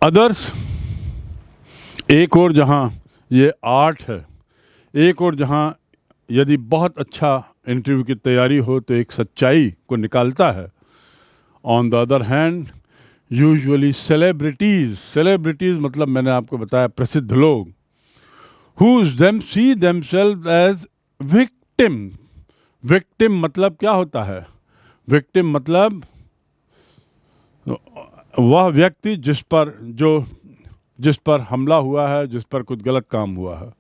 Others, एक और जहाँ ये आर्ट है, एक और जहाँ यदि बहुत अच्छा इंटरव्यू की तैयारी हो तो एक सच्चाई को निकालता है। On the other hand usually celebrities मतलब मैंने आपको बताया प्रसिद्ध लोग, whose them see themselves as victim। Victim मतलब क्या होता है? विक्टिम मतलब वह व्यक्ति जिस पर हमला हुआ है, जिस पर कुछ गलत काम हुआ है।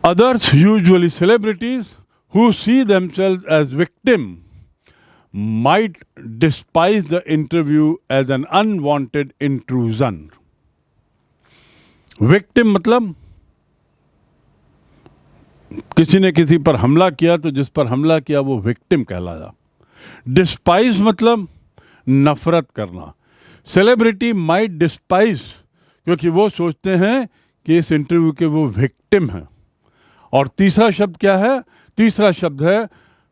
Others, usually celebrities, who see themselves as victim, might despise the interview as an unwanted intrusion। Victim मतलब किसी ने किसी पर हमला किया तो जिस पर हमला किया वो विक्टिम कहलाया। डिस्पाइज मतलब नफरत करना। सेलिब्रिटी माइट डिस्पाइज क्योंकि वो सोचते हैं कि इस इंटरव्यू के वो विक्टिम हैं। और तीसरा शब्द क्या है? तीसरा शब्द है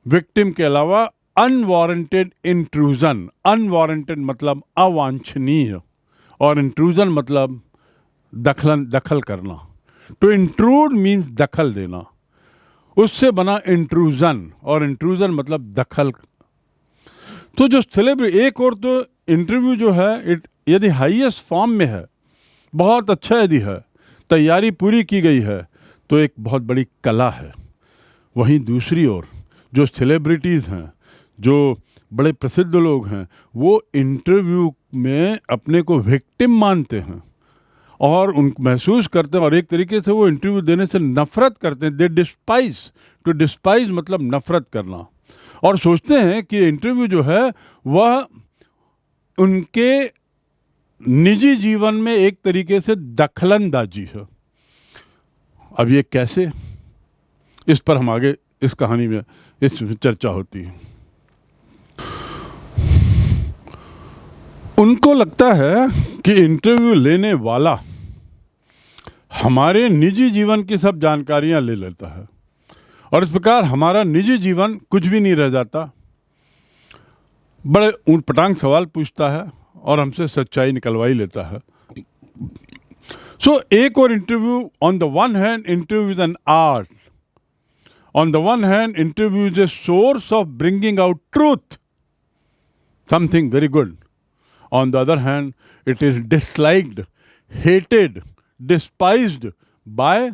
विक्टिम के अलावा अनवारंटेड इंट्रूजन। अनवारंटेड मतलब अवांछनीय और इंट्रूजन मतलब दखल करना। टू इंट्रूड मीन्स दखल देना, उससे बना इंट्रूजन, और इंट्रूजन मतलब दखल। तो जो सेलिब्रिटी, एक और तो इंटरव्यू जो है यदि हाईएस्ट फॉर्म में है, बहुत अच्छा यदि है, तैयारी पूरी की गई है, तो एक बहुत बड़ी कला है। वहीं दूसरी ओर जो सेलिब्रिटीज़ हैं, जो बड़े प्रसिद्ध लोग हैं, वो इंटरव्यू में अपने को विक्टिम मानते हैं और उन महसूस करते हैं, और एक तरीके से वो इंटरव्यू देने से नफरत करते हैं। दे डिस्पाइज। टू डिस्पाइज मतलब नफरत करना, और सोचते हैं कि इंटरव्यू जो है वह उनके निजी जीवन में एक तरीके से दखलंदाजी है। अब ये कैसे, इस पर हम आगे इस कहानी में इस चर्चा होती है। उनको लगता है कि इंटरव्यू लेने वाला हमारे निजी जीवन की सब जानकारियां ले लेता है, और इस प्रकार हमारा निजी जीवन कुछ भी नहीं रह जाता। बड़े ऊटपटांग सवाल पूछता है और हमसे सच्चाई निकलवाई लेता है। सो एक और interview, on the one hand interview is an art, on the one hand interview is a source of bringing out truth, something very good. On the other hand it is disliked, hated, despised by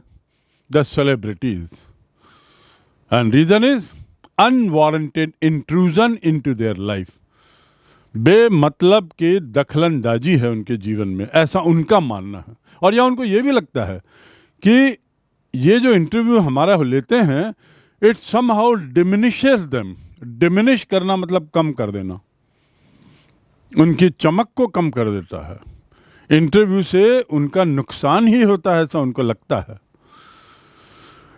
the celebrities, and reason is unwarranted intrusion into their life। बेमतलब की दखलंदाजी है उनके जीवन में, ऐसा उनका मानना है। और या उनको ये भी लगता है कि ये जो इंटरव्यू हमारा लेते हैं, it somehow diminishes them. Diminish करना मतलब कम कर देना, उनकी चमक को कम कर देता है। इंटरव्यू से उनका नुकसान ही होता है, ऐसा उनको लगता है।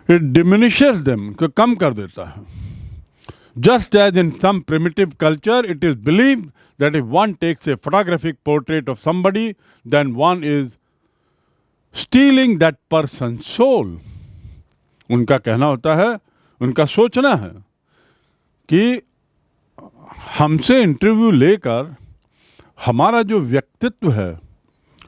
इट डिमिनिशेस देम, को कम कर देता है। Just as in some primitive culture it is believed that if one takes a photographic portrait of somebody then one is stealing that person soul. उनका कहना होता है, उनका सोचना है कि हमसे इंटरव्यू लेकर हमारा जो व्यक्तित्व है,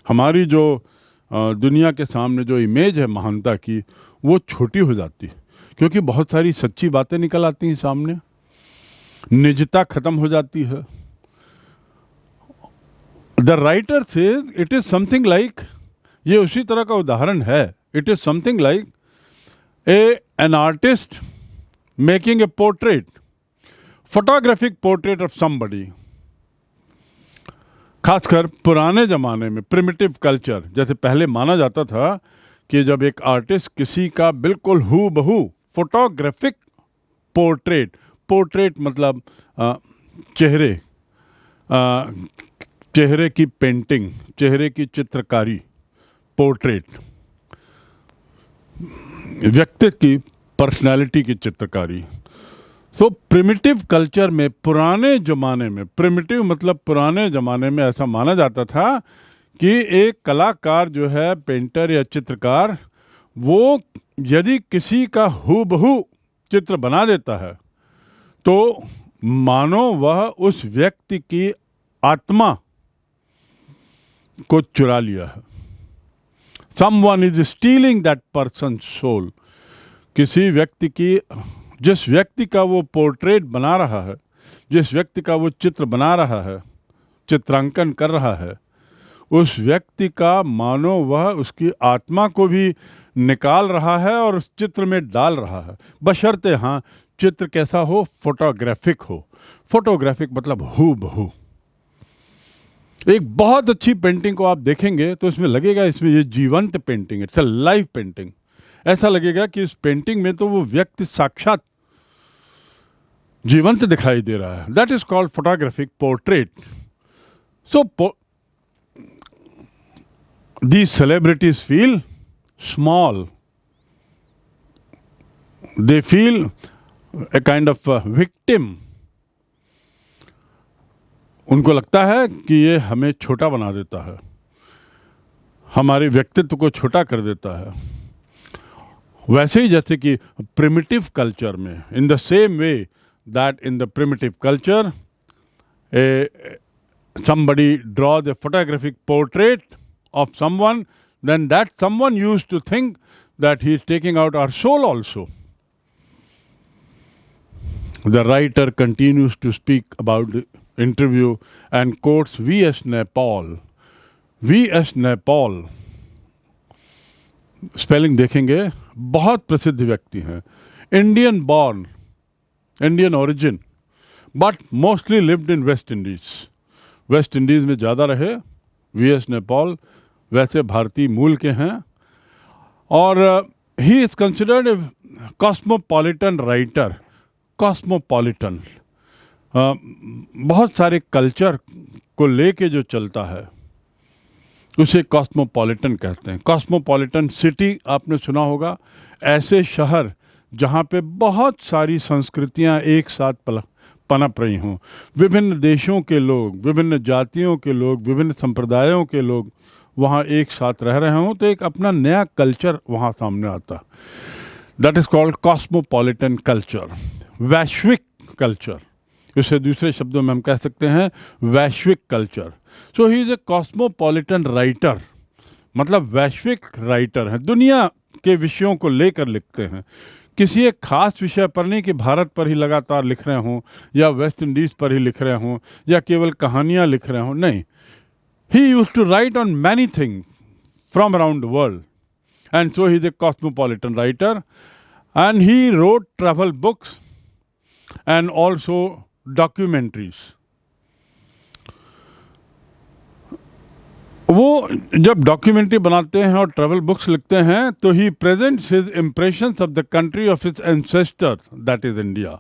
हमारी जो दुनिया के सामने जो इमेज है महानता की, वो छोटी हो जाती है, क्योंकि बहुत सारी सच्ची बातें निकल आती हैं सामने, निजता खत्म हो जाती है। The writer says it is something like, ये उसी तरह का उदाहरण है। It is something like an artist making a portrait, photographic portrait of somebody. खासकर पुराने ज़माने में प्रिमिटिव कल्चर, जैसे पहले माना जाता था कि जब एक आर्टिस्ट किसी का बिल्कुल हूबहू फोटोग्राफिक पोर्ट्रेट, पोर्ट्रेट मतलब चेहरे की पेंटिंग, चेहरे की चित्रकारी, पोर्ट्रेट व्यक्ति की पर्सनालिटी की चित्रकारी। सो प्रिमिटिव कल्चर में, पुराने ज़माने में, प्रिमिटिव मतलब पुराने ज़माने में ऐसा माना जाता था कि एक कलाकार जो है, पेंटर या चित्रकार, वो यदि किसी का हूबहू चित्र बना देता है तो मानो वह उस व्यक्ति की आत्मा को चुरा लिया है। Someone is stealing that person's soul. किसी व्यक्ति की, जिस व्यक्ति का वो पोर्ट्रेट बना रहा है, जिस व्यक्ति का वो चित्र बना रहा है, चित्रांकन कर रहा है, उस व्यक्ति का मानो वह उसकी आत्मा को भी निकाल रहा है और उस चित्र में डाल रहा है, बशर्ते हाँ चित्र कैसा हो, फोटोग्राफिक हो। फोटोग्राफिक मतलब हू बहू। एक बहुत अच्छी पेंटिंग को आप देखेंगे तो इसमें लगेगा इसमें ये जीवंत painting, it's a live painting. ऐसा लगेगा कि इस पेंटिंग में तो वो व्यक्ति साक्षात जीवंत दिखाई दे रहा है। That is called photographic portrait. So these celebrities feel small. They feel a kind of a victim. उनको लगता है कि ये हमें छोटा बना देता है, हमारे व्यक्तित्व को छोटा कर देता है। वैसे ही जैसे कि प्रिमिटिव कल्चर में, in the same way that in the primitive culture somebody draws a photographic portrait of someone, then that someone used to think that he is taking out our soul also. The writer continues to speak about the interview and quotes V.S. Naipaul. V.S. Naipaul, spelling देखेंगे, बहुत प्रसिद्ध व्यक्ति हैं, Indian born, Indian origin, but mostly lived in West Indies. West Indies में ज़्यादा रहे V.S. Naipaul, वैसे भारतीय मूल के हैं, और he is considered a cosmopolitan writer. Cosmopolitan बहुत सारे कल्चर को लेके जो चलता है उसे कॉस्मोपॉलिटन कहते हैं। कॉस्मोपॉलिटन सिटी आपने सुना होगा, ऐसे शहर जहाँ पे बहुत सारी संस्कृतियाँ एक साथ पनप रही हों, विभिन्न देशों के लोग, विभिन्न जातियों के लोग, विभिन्न संप्रदायों के लोग वहाँ एक साथ रह रहे हों, तो एक अपना नया कल्चर वहाँ सामने आता। That is called cosmopolitan culture, वैश्विक कल्चर। इसे दूसरे शब्दों में हम कह सकते हैं वैश्विक culture. So he is a cosmopolitan writer, मतलब वैश्विक राइटर हैं, दुनिया के विषयों को लेकर लिखते हैं। किसी एक खास विषय पर नहीं कि भारत पर ही लगातार लिख रहे हों या वेस्ट इंडीज़ पर ही लिख रहे हों या केवल कहानियाँ लिख रहे हों, नहीं। He used to write on many things from around the world, and so he is a cosmopolitan writer, and he wrote travel books and also documentaries. वो जब डॉक्यूमेंट्री बनाते हैं और ट्रैवल बुक्स लिखते हैं तो he presents his impressions of the country of his ancestors, that is India.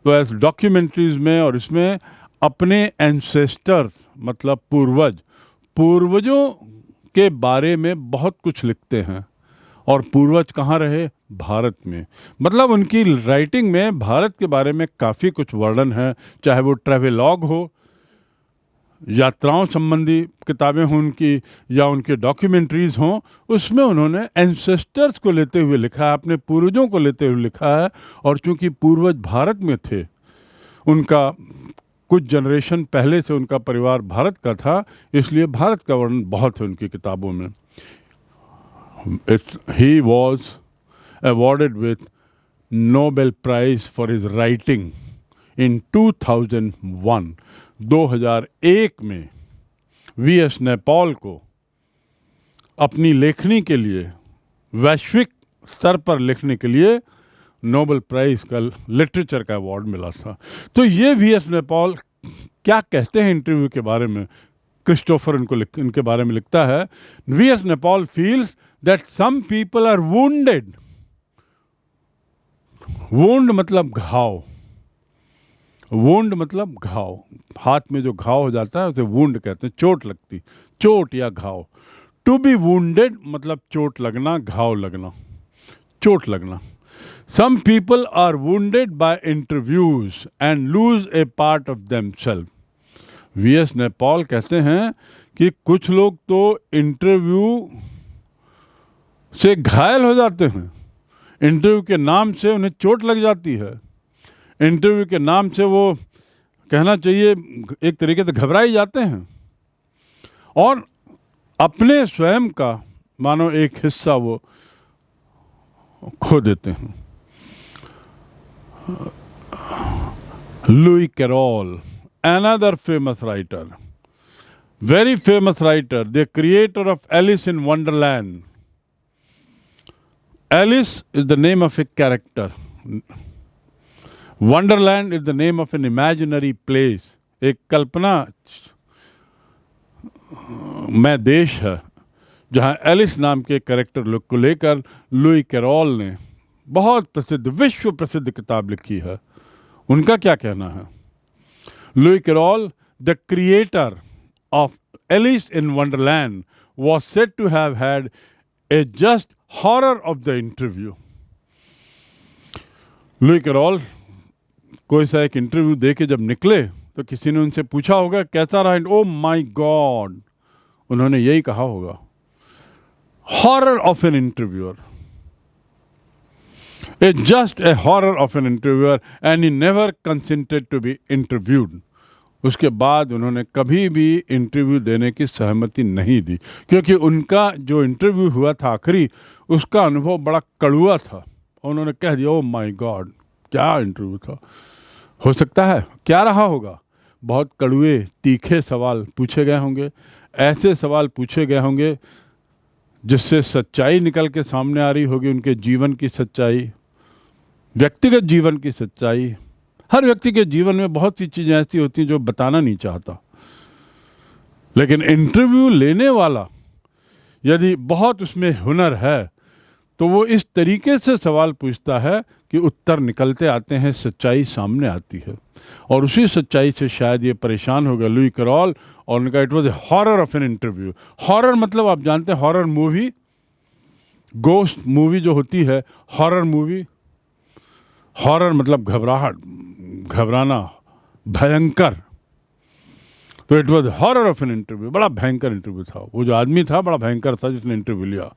तो ऐसे डॉक्यूमेंट्रीज में और इसमें अपने एंसेस्टर्स मतलब पूर्वजों के बारे में बहुत कुछ लिखते हैं। और पूर्वज कहाँ रहे? भारत में। मतलब उनकी राइटिंग में भारत के बारे में काफ़ी कुछ वर्णन है, चाहे वो ट्रैवेलॉग हो, यात्राओं संबंधी किताबें हों उनकी, या उनके डॉक्यूमेंट्रीज़ हों, उसमें उन्होंने एंसेस्टर्स को लेते हुए लिखा है, अपने पूर्वजों को लेते हुए लिखा है। और चूँकि पूर्वज भारत में थे, उनका कुछ जनरेशन पहले से उनका परिवार भारत का था, इसलिए भारत का वर्णन बहुत है उनकी किताबों में। He was awarded with Nobel Prize for his writing in 2001. 2001 में V.S. Naipaul को अपनी लेखनी के लिए, वैश्विक स्तर पर लिखने के लिए नोबेल प्राइज का लिटरेचर का अवार्ड मिला था। तो ये V.S. Naipaul क्या कहते हैं इंटरव्यू के बारे में, क्रिस्टोफर इनके बारे में लिखता है, V.S. Naipaul feels that some people are wounded. Wound मतलब घाव, वुंड मतलब घाव, हाथ में जो घाव हो जाता है उसे वुंड कहते हैं, चोट लगती, चोट या घाव। टू बी वुंडेड मतलब चोट लगना, घाव लगना, चोट लगना। Some people are wounded by interviews and lose a part of themselves. V.S. Naipaul कहते हैं कि कुछ लोग तो इंटरव्यू से घायल हो जाते हैं, इंटरव्यू के नाम से उन्हें चोट लग जाती है, इंटरव्यू के नाम से वो कहना चाहिए एक तरीके से घबराए जाते हैं। और अपने स्वयं का मानो एक हिस्सा वो खो देते हैं। Lewis Carroll, another famous writer, very famous writer, the creator of Alice in Wonderland. Alice is the name of a character. Wonderland is the name of an imaginary place. एक कल्पना में देश है जहां एलिस नाम के कैरेक्टर को लेकर Louis carol ने बहुत प्रसिद्ध, विश्व प्रसिद्ध किताब लिखी है। उनका क्या कहना है? Lewis Carroll, the creator of Alice in Wonderland, was said to have had a just horror of the interview. Lewis Carroll कोई सा एक इंटरव्यू दे के जब निकले तो किसी ने उनसे पूछा होगा कैसा रहा? ओ माय गॉड, उन्होंने यही कहा होगा, horror of an interviewer, just a horror of an interviewer, and he never consented to be interviewed. उसके बाद उन्होंने कभी भी इंटरव्यू देने की सहमति नहीं दी, क्योंकि उनका जो इंटरव्यू हुआ था आखिरी, उसका अनुभव बड़ा कड़वा था। उन्होंने कह दिया, ओ माय गॉड, क्या इंटरव्यू था, हो सकता है क्या रहा होगा, बहुत कड़वे तीखे सवाल पूछे गए होंगे, ऐसे सवाल पूछे गए होंगे जिससे सच्चाई निकल के सामने आ रही होगी, उनके जीवन की सच्चाई, व्यक्तिगत जीवन की सच्चाई। हर व्यक्ति के जीवन में बहुत सी चीज़ें ऐसी होती हैं जो बताना नहीं चाहता, लेकिन इंटरव्यू लेने वाला यदि बहुत उसमें हुनर है तो वो इस तरीके से सवाल पूछता है कि उत्तर निकलते आते हैं, सच्चाई सामने आती है। और उसी सच्चाई से शायद ये परेशान हो गया लुई कैरोल, और उनका it was a horror of an interview. Horror मतलब आप जानते हैं, हॉरर मूवी, गोस्ट मूवी जो होती है, हॉरर मूवी, हॉरर मतलब घबराहट, घबराना, भयंकर। तो it was horror of an interview, बड़ा भयंकर इंटरव्यू था। वो जो आदमी था बड़ा भयंकर था जिसने इंटरव्यू लिया।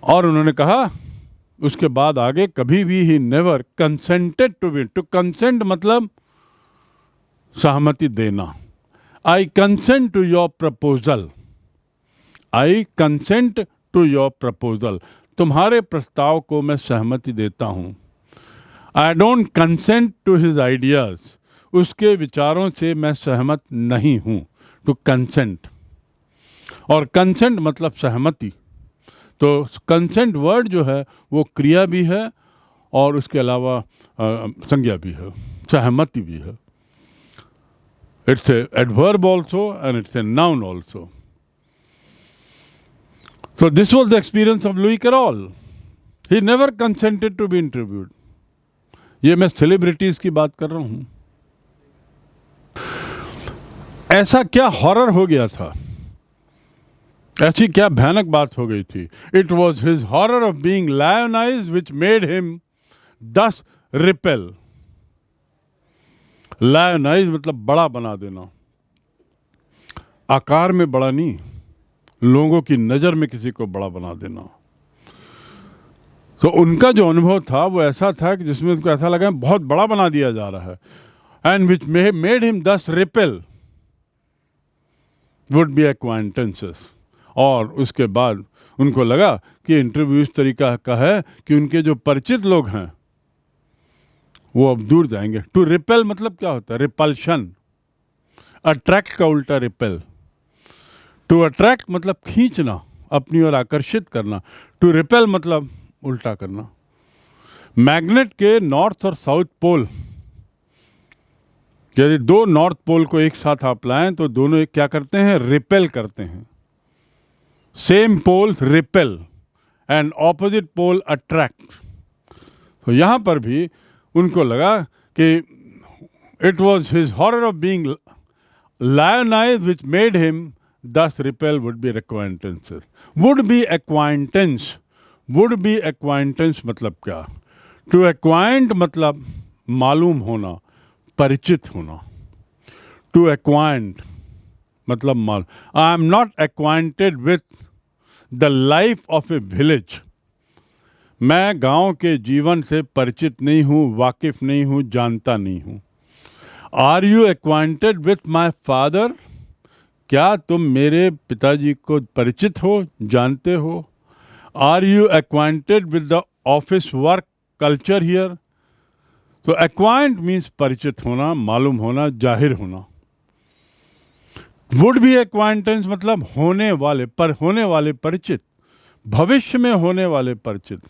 और उन्होंने कहा उसके बाद आगे कभी भी ही never consented to be, to consent मतलब सहमति देना। I consent to your proposal, I consent to your proposal, तुम्हारे प्रस्ताव को मैं सहमति देता हूँ। I don't consent to his ideas, उसके विचारों से मैं सहमत नहीं हूँ। टू कंसेंट, और कंसेंट मतलब सहमति। तो कंसेंट वर्ड जो है वो क्रिया भी है और उसके अलावा संज्ञा भी है, सहमति भी है। It's a adverb also and it's a noun also. So this was the experience of Louis Carroll. He never consented to be interviewed. ये मैं सेलिब्रिटीज की बात कर रहा हूं। ऐसा क्या हॉरर हो गया था, ऐसी क्या भयानक बात हो गई थी? It was his horror of being lionized which made him thus repel. Lionize मतलब बड़ा बना देना, आकार में बड़ा नहीं, लोगों की नज़र में किसी को बड़ा बना देना। तो उनका जो अनुभव था वो ऐसा था कि जिसमें उनको ऐसा लगा बहुत बड़ा बना दिया जा रहा है। एंड विच मेड हिम दस रिपेल वुड बी एक्वाइंटेंसेस। और उसके बाद उनको लगा कि इंटरव्यू इस तरीका का है कि उनके जो परिचित लोग हैं वो अब दूर जाएंगे। टू रिपेल मतलब क्या होता है? रिपल्शन, अट्रैक्ट का उल्टा रिपेल। टू अट्रैक्ट मतलब खींचना, अपनी ओर आकर्षित करना। टू रिपेल मतलब उल्टा करना। मैग्नेट के नॉर्थ और साउथ पोल, यदि दो नॉर्थ पोल को एक साथ आप लाएं तो दोनों एक क्या करते हैं? रिपेल करते हैं। Same pole repel and opposite pole attract. तो यहां पर भी उनको लगा कि it was his horror of being lionized which made him thus repel would be acquaintances. Would be acquaintance, would be acquaintance मतलब क्या? To acquaint मतलब मालूम होना, परिचित होना। To acquaint मतलब माल। I am not acquainted with the life of a village. मैं गांव के जीवन से परिचित नहीं हूँ, वाकिफ नहीं हूँ, जानता नहीं हूँ। Are you acquainted with my father? क्या तुम मेरे पिताजी को परिचित हो, जानते हो? Are you acquainted with the office work culture here? तो एक्वाइंट मीन्स परिचित होना, मालूम होना, जाहिर होना। वुड बी एक्वाइंटेंस मतलब होने वाले परिचित, भविष्य में होने वाले परिचित।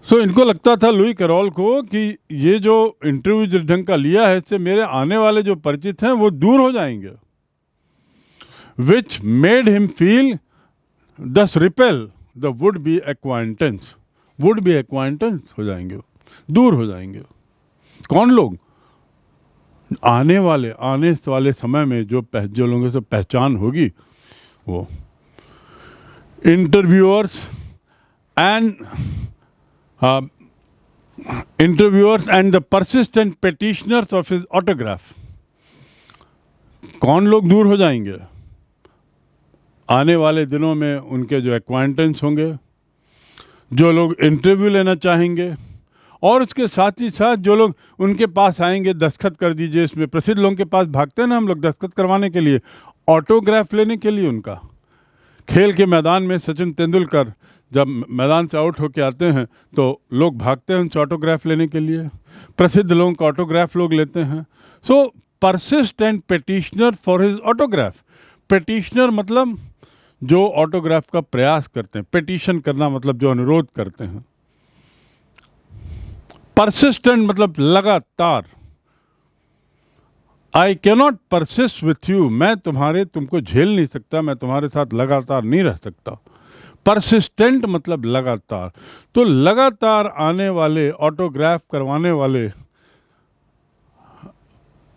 सो इनको लगता था, लुई कैरोल को, कि ये जो इंटरव्यू जिस ढंग का लिया है इससे मेरे आने वाले जो परिचित हैं वो दूर हो जाएंगे, विच मेड हिम फील दस रिपेल द वुड बी एक्वाइंटेंस हो जाएंगे, दूर हो जाएंगे। कौन लोग? आने वाले समय में जो लोगों से पहचान होगी, वो interviewers and the persistent petitioners of his autograph. कौन लोग दूर हो जाएंगे? आने वाले दिनों में उनके जो एक्वाइंटेंस होंगे, जो लोग इंटरव्यू लेना चाहेंगे, और उसके साथ ही साथ जो लोग उनके पास आएंगे, दस्तखत कर दीजिए इसमें। प्रसिद्ध लोगों के पास भागते हैं ना हम लोग दस्तखत करवाने के लिए, ऑटोग्राफ लेने के लिए उनका। खेल के मैदान में सचिन तेंदुलकर जब मैदान से आउट होके आते हैं तो लोग भागते हैं उनसे ऑटोग्राफ लेने के लिए। प्रसिद्ध लोगों का ऑटोग्राफ लोग लेते हैं। So persist and petitioner for his autograph. Petitioner मतलब जो ऑटोग्राफ का प्रयास करते हैं, पेटिशन करना मतलब जो अनुरोध करते हैं। परसिस्टेंट मतलब लगातार। I cannot persist with you, मैं तुमको झेल नहीं सकता, मैं तुम्हारे साथ लगातार नहीं रह सकता। परसिस्टेंट मतलब लगातार। तो लगातार आने वाले, ऑटोग्राफ करवाने वाले,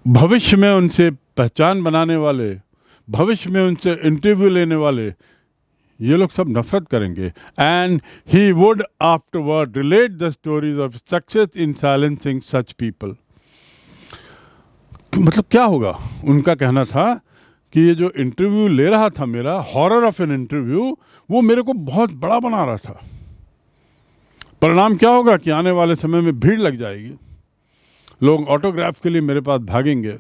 भविष्य में उनसे पहचान बनाने वाले, भविष्य में उनसे इंटरव्यू लेने वाले, ये लोग सब नफरत करेंगे। And he would afterward relate the stories of success in silencing such people. मतलब क्या होगा? उनका कहना था कि ये जो इंटरव्यू ले रहा था मेरा, हॉरर ऑफ एन इंटरव्यू, वो मेरे को बहुत बड़ा बना रहा था। परिणाम क्या होगा कि आने वाले समय में भीड़ लग जाएगी, लोग ऑटोग्राफ के लिए मेरे पास भागेंगे,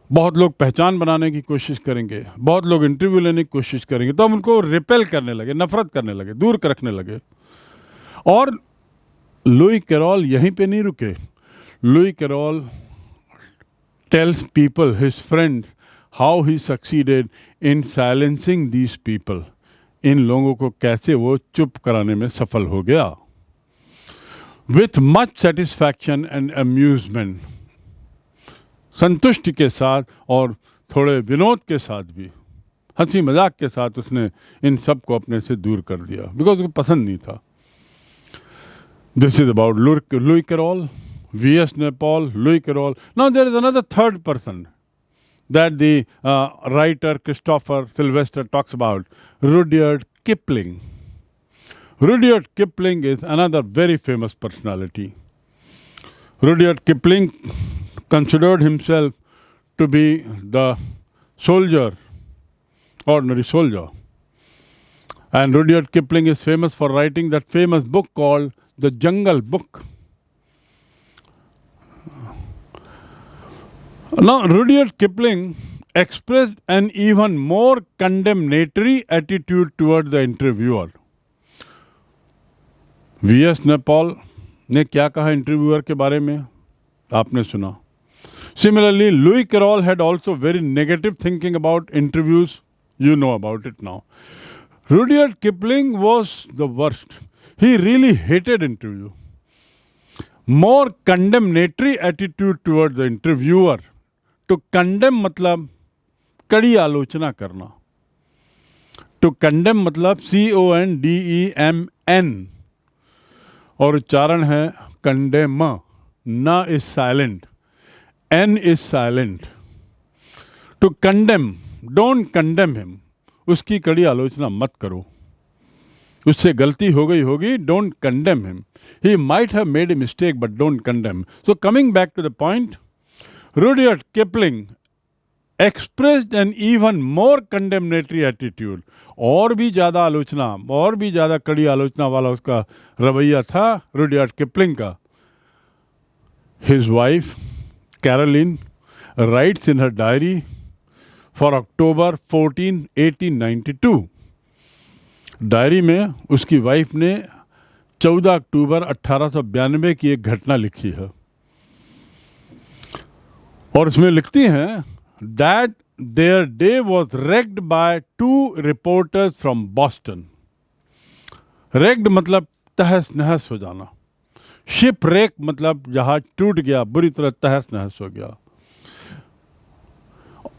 बहुत लोग पहचान बनाने की कोशिश करेंगे, बहुत लोग इंटरव्यू लेने की कोशिश करेंगे। तो हम उनको रिपेल करने लगे, नफरत करने लगे, दूर रखने लगे। और लुई कैरोल यहीं पे नहीं रुके। Lewis Carroll tells people, his friends, how he succeeded in silencing these people. इन लोगों को कैसे वो चुप कराने में सफल हो गया। With much satisfaction and amusement, संतुष्टि के साथ और थोड़े विनोद के साथ भी, हंसी मजाक के साथ उसने इन सब को अपने से दूर कर दिया, बिकॉज उसको पसंद नहीं था। This is about Louis Carroll, V.S. Naipaul, Louis Carroll. Now there is another third person that the writer Christopher Sylvester talks about, Rudyard Kipling. Rudyard Kipling is another very famous personality. Rudyard Kipling considered himself to be the soldier, ordinary soldier. And Rudyard Kipling is famous for writing that famous book called The Jungle Book. Now, Rudyard Kipling expressed an even more condemnatory attitude toward the interviewer. V.S. Naipaul ने क्या कहा interviewer के बारे में, आपने सुना। Similarly, Louis Carroll had also very negative thinking about interviews. You know about it now. Rudyard Kipling was the worst. He really hated interview. More condemnatory attitude toward the interviewer. To condemn मतलब कड़ी आलोचना करना। To condemn मतलब CONDEMN, और उच्चारण है condemn, न is silent, N is silent. To condemn, don't condemn him, उसकी कड़ी आलोचना मत करो, उससे गलती हो गई होगी, don't condemn him. He might have made a mistake, but don't condemn. So coming back to the point, Rudyard Kipling expressed an even more condemnatory attitude. और भी ज़्यादा आलोचना, और भी ज़्यादा कड़ी आलोचना वाला उसका रवैया था रुडयार्ड किपलिंग का। His wife, Caroline, writes in her diary for October 14, 1892। Diary में उसकी वाइफ ने 14 अक्टूबर 1892 की एक घटना लिखी है और उसमें लिखती हैं that their day was wrecked by 2 reporters from Boston. Wrecked मतलब तहस नहस हो जाना, शिप रेक मतलब जहाज टूट गया, बुरी तरह तहस नहस हो गया।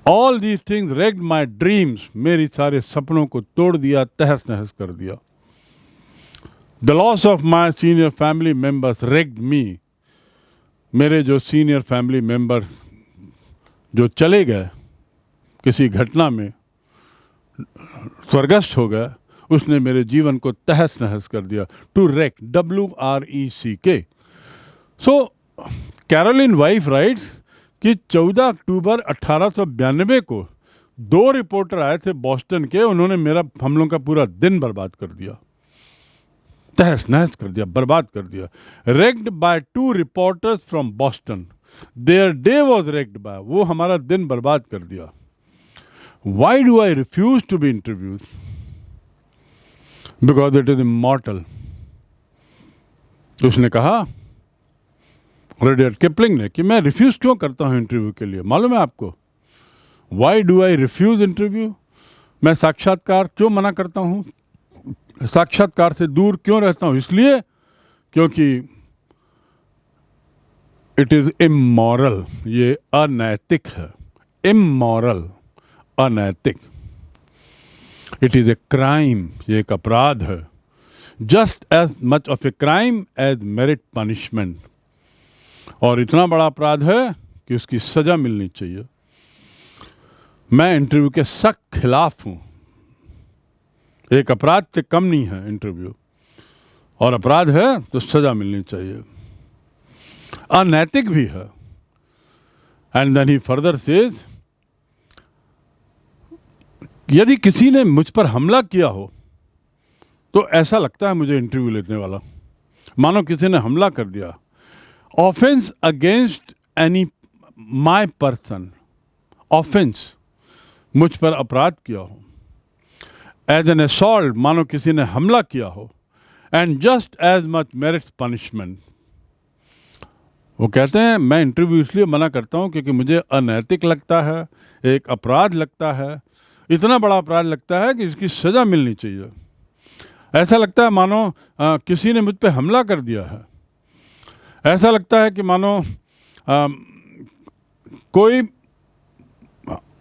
All these things raked my dreams, मेरी सारे सपनों को तोड़ दिया, तहस नहस कर दिया। The loss of my senior family members wrecked me, मेरे जो सीनियर फैमिली मेंबर्स जो चले गए किसी घटना में, स्वर्गस्थ हो गए, उसने मेरे जीवन को तहस नहस कर दिया। To wreck, WRECK। So Caroline wife writes कि 14 अक्टूबर 1892 को 2 रिपोर्टर आए थे बॉस्टन के, उन्होंने हम लोगों का पूरा दिन बर्बाद कर दिया, तहस नहस कर दिया, बर्बाद कर दिया। Wrecked by 2 reporters from Boston, their day was wrecked by, वो हमारा दिन बर्बाद कर दिया। Why do I refuse to be interviews? Because it is immortal. उसने कहा, रुडयार्ड किपलिंग ने, कि मैं रिफ्यूज क्यों करता हूं इंटरव्यू के लिए, मालूम है आपको? Why do I refuse interview? मैं साक्षात्कार क्यों मना करता हूं, साक्षात्कार से दूर क्यों रहता हूं? इसलिए क्योंकि इट इज इमोरल, ये अनैतिक है। इमोरल, अनैतिक। इट इज ए क्राइम, ये एक अपराध है। Just as much of a crime as merit punishment, और इतना बड़ा अपराध है कि उसकी सजा मिलनी चाहिए। मैं इंटरव्यू के सख्त खिलाफ हूं। एक अपराध से कम नहीं है इंटरव्यू, और अपराध है तो सजा मिलनी चाहिए। अनैतिक भी है। And then he further says, यदि किसी ने मुझ पर हमला किया हो तो ऐसा लगता है मुझे इंटरव्यू लेने वाला, मानो किसी ने हमला कर दिया। ऑफेंस अगेंस्ट एनी माई पर्सन, ऑफेंस, मुझ पर अपराध किया हो। एज एन असॉल्ट, मानो किसी ने हमला किया हो। And just as much merits punishment. वो कहते हैं मैं इंटरव्यू इसलिए मना करता हूं क्योंकि मुझे अनैतिक लगता है, एक अपराध लगता है, इतना बड़ा अपराध लगता है कि इसकी सजा मिलनी चाहिए। ऐसा लगता है मानो किसी ने मुझ पर हमला कर दिया है। ऐसा लगता है कि मानो कोई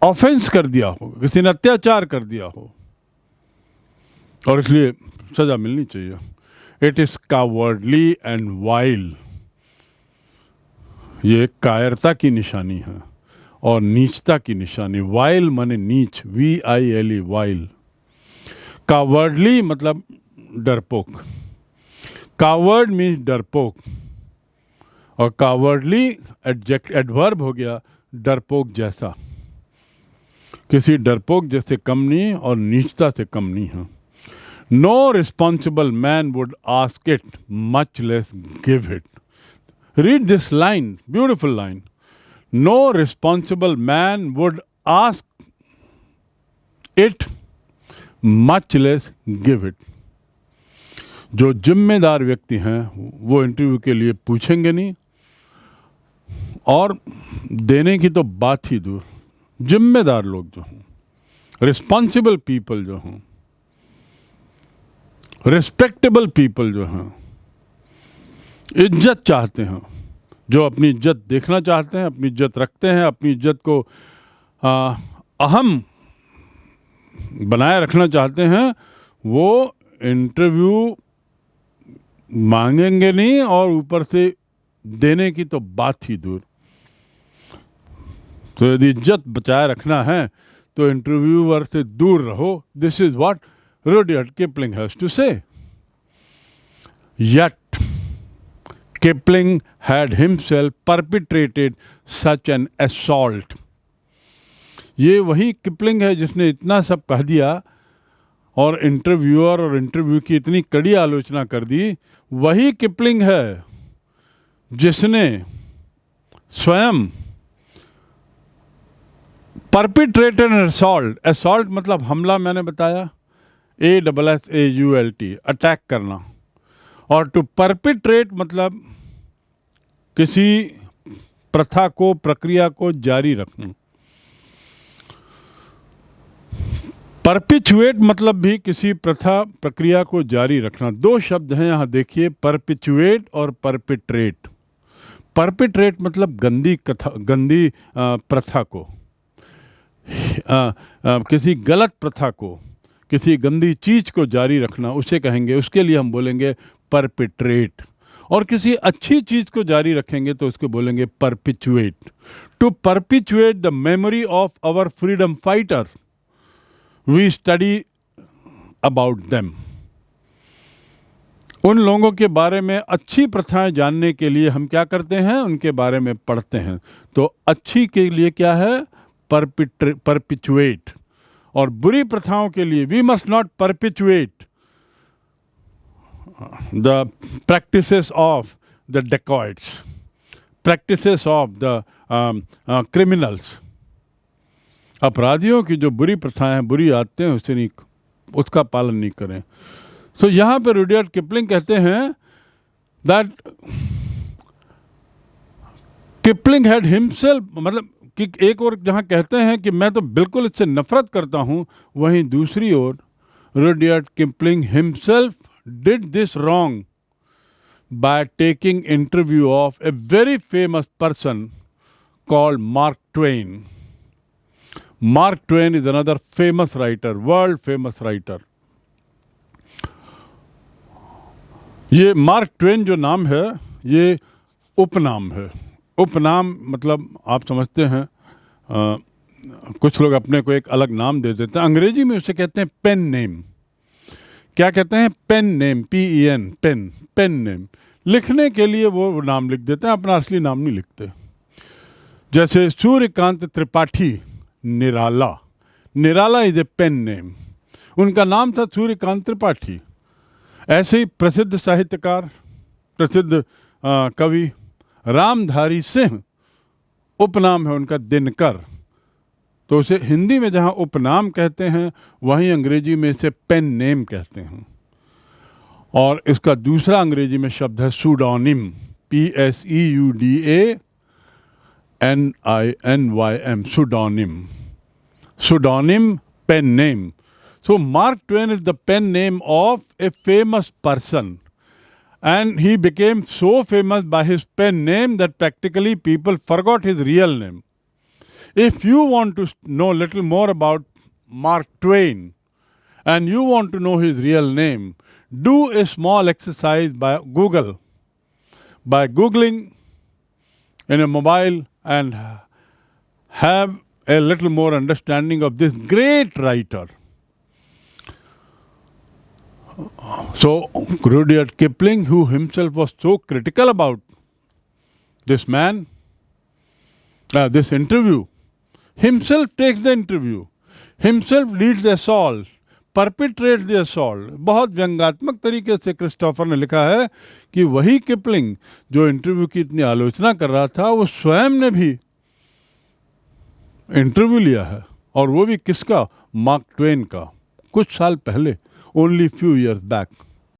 ऑफेंस कर दिया हो, किसी ने अत्याचार कर दिया हो, और इसलिए सजा मिलनी चाहिए। It is cowardly and while, ये कायरता की निशानी है और नीचता की निशानी। वाइल माने नीच, VILE, वाइल। कावर्डली मतलब डरपोक। कावर्ड मीन्स डरपोक, और कावर्डली एडवर्ब हो गया डरपोक जैसा। किसी डरपोक जैसे कम नहीं और नीचता से कम नहीं है। Know responsible man would ask it, much less give it. Read this line, beautiful line. No responsible man would ask it, much less give it. जो जिम्मेदार व्यक्ति हैं वो इंटरव्यू के लिए पूछेंगे नहीं, और देने की तो बात ही दूर। जिम्मेदार लोग जो हों, रिस्पॉन्सिबल पीपल जो हों, रिस्पेक्टेबल पीपल जो हैं, इज्जत चाहते हैं, जो अपनी इज्जत देखना चाहते हैं, अपनी इज्जत रखते हैं, अपनी इज्जत को अहम बनाए रखना चाहते हैं, वो इंटरव्यू मांगेंगे नहीं, और ऊपर से देने की तो बात ही दूर। तो यदि इज्जत बचाए रखना है तो इंटरव्यूअर से दूर रहो। This is what Rudyard Kipling has to say. Yet Kipling had himself perpetrated such an assault. ये वही किपलिंग है जिसने इतना सब कह दिया और इंटरव्यूअर और इंटरव्यू की इतनी कड़ी आलोचना कर दी। वही किपलिंग है जिसने स्वयं परपिट्रेट एन असॉल्ट, असॉल्ट मतलब हमला, मैंने बताया, ASSAULT, अटैक करना। और टू परपिट्रेट मतलब किसी प्रथा को, प्रक्रिया को जारी रखना। परपिचुएट मतलब भी किसी प्रथा, प्रक्रिया को जारी रखना। दो शब्द हैं यहाँ देखिए, परपिचुएट और परपिट्रेट। परपिट्रेट मतलब गंदी कथा, गंदी प्रथा को, किसी गलत प्रथा को, किसी गंदी चीज को जारी रखना, उसे कहेंगे, उसके लिए हम बोलेंगे परपिट्रेट। और किसी अच्छी चीज को जारी रखेंगे तो उसको बोलेंगे perpetuate. To perpetuate the memory of our freedom fighters, we study about them. उन लोगों के बारे में, अच्छी प्रथाएं जानने के लिए हम क्या करते हैं, उनके बारे में पढ़ते हैं। तो अच्छी के लिए क्या है, परपिचुएट। और बुरी प्रथाओं के लिए we must not perpetuate the practices of the dacoits, practices of the criminals. अपराधियों की जो बुरी प्रथाएं हैं, बुरी आदतें हैं, उसका पालन नहीं करें। सो यहाँ पे रुडयार्ड किपलिंग कहते हैं दैट किपलिंग हैड हिमसेल्फ, मतलब कि एक और जहाँ कहते हैं कि मैं तो बिल्कुल इससे नफरत करता हूँ, वहीं दूसरी ओर Rudyard Kipling himself did this wrong by taking interview of a very famous person called Mark Twain. Mark Twain is another famous writer, world famous writer. ये मार्क ट्वेन जो नाम है, ये उपनाम है। उपनाम मतलब आप समझते हैं, कुछ लोग अपने को एक अलग नाम दे देते हैं। अंग्रेजी में उसे कहते हैं पेन नेम। क्या कहते हैं, pen name, PEN, pen, pen name. लिखने के लिए वो नाम लिख देते हैं, अपना असली नाम नहीं लिखते। जैसे सूर्यकांत त्रिपाठी निराला, निराला इज ए पेन नेम, उनका नाम था सूर्यकांत त्रिपाठी। ऐसे ही प्रसिद्ध साहित्यकार, प्रसिद्ध कवि रामधारी सिंह, उपनाम है उनका दिनकर। तो उसे हिंदी में जहाँ उपनाम कहते हैं, वहीं अंग्रेजी में इसे पेन नेम कहते हैं। और इसका दूसरा अंग्रेजी में शब्द है सूडोनिम, PSEUDANINYM, pseudonym. Pseudonym, pen name. So Mark Twain is the pen name of a famous person, and he became so famous by his pen name that practically people forgot his real name. If you want to know little more about Mark Twain and you want to know his real name, do a small exercise by googling in a mobile and have a little more understanding of this great writer. So Rudyard Kipling, who himself was so critical about this man, this interview, himself takes the interview, himself leads the assault, perpetrates the assault. बहुत व्यंग्यात्मक तरीके से Christopher ने लिखा है कि वही Kipling जो interview की इतनी आलोचना कर रहा था, वो स्वयं ने भी इंटरव्यू लिया है। और वो भी किसका, मार्क ट्वेन का, कुछ साल पहले, ओनली फ्यू ईयर्स बैक।